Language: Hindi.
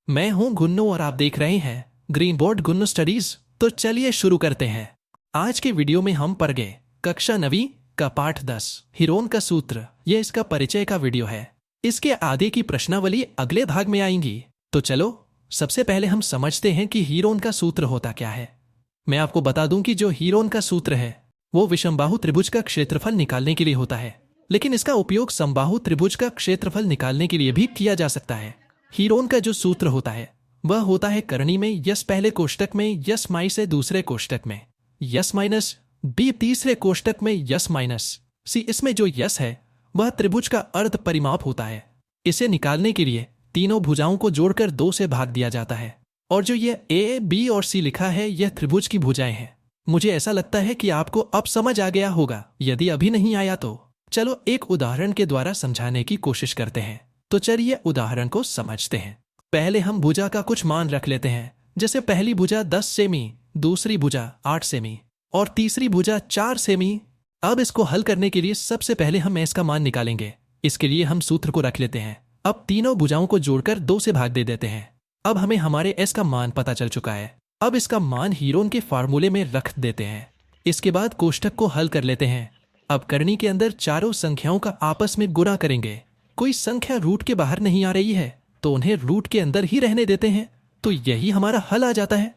मैं हूं गुन्नू और आप देख रहे हैं ग्रीन बोर्ड गुन्नू स्टडीज। तो चलिए शुरू करते हैं। आज के वीडियो में हम पढ़ गए कक्षा 9वीं का पाठ 10 हीरोन का सूत्र। यह इसका परिचय का वीडियो है। इसके आगे की प्रश्नावली अगले भाग में आएंगी। तो चलो सबसे पहले हम समझते हैं कि हीरोन का सूत्र होता क्या है। मैं आपको बता दूं कि जो हीरोन का सूत्र है वो विषमबाहु त्रिभुज का क्षेत्रफल निकालने के लिए होता है, लेकिन इसका उपयोग समबाहु त्रिभुज का क्षेत्रफल निकालने के लिए भी किया जा सकता है। हीरोन का जो सूत्र होता है वह होता है करनी में यस पहले कोष्टक में, यस माई से दूसरे कोष्टक में, यस माइनस बी तीसरे कोष्टक में, यस माइनस सी। इसमें जो यस है वह त्रिभुज का अर्ध परिमाप होता है। इसे निकालने के लिए तीनों भुजाओं को जोड़कर 2 से भाग दिया जाता है। और जो ये ए, बी और सी लिखा है यह त्रिभुज की भुजाएं हैं। मुझे ऐसा लगता है कि आपको अब समझ आ गया होगा। यदि अभी नहीं आया तो चलो एक उदाहरण के द्वारा समझाने की कोशिश करते हैं। तो चलिए उदाहरण को समझते हैं। पहले हम भुजा का कुछ मान रख लेते हैं। जैसे पहली भुजा 10 सेमी, दूसरी भुजा 8 सेमी और तीसरी भुजा 4 सेमी। अब इसको हल करने के लिए सबसे पहले हम एस का मान निकालेंगे। इसके लिए हम सूत्र को रख लेते हैं। अब तीनों भुजाओं को जोड़कर 2 से भाग दे देते हैं। अब हमें हमारे एस का मान पता चल चुका है। अब इसका मान हीरोन के फार्मूले में रख देते हैं। इसके बाद कोष्ठक को हल कर लेते हैं। अब करनी के अंदर चारों संख्याओं का आपस में गुणा करेंगे। कोई संख्या रूट के बाहर नहीं आ रही है तो उन्हें रूट के अंदर ही रहने देते हैं। तो यही हमारा हल आ जाता है।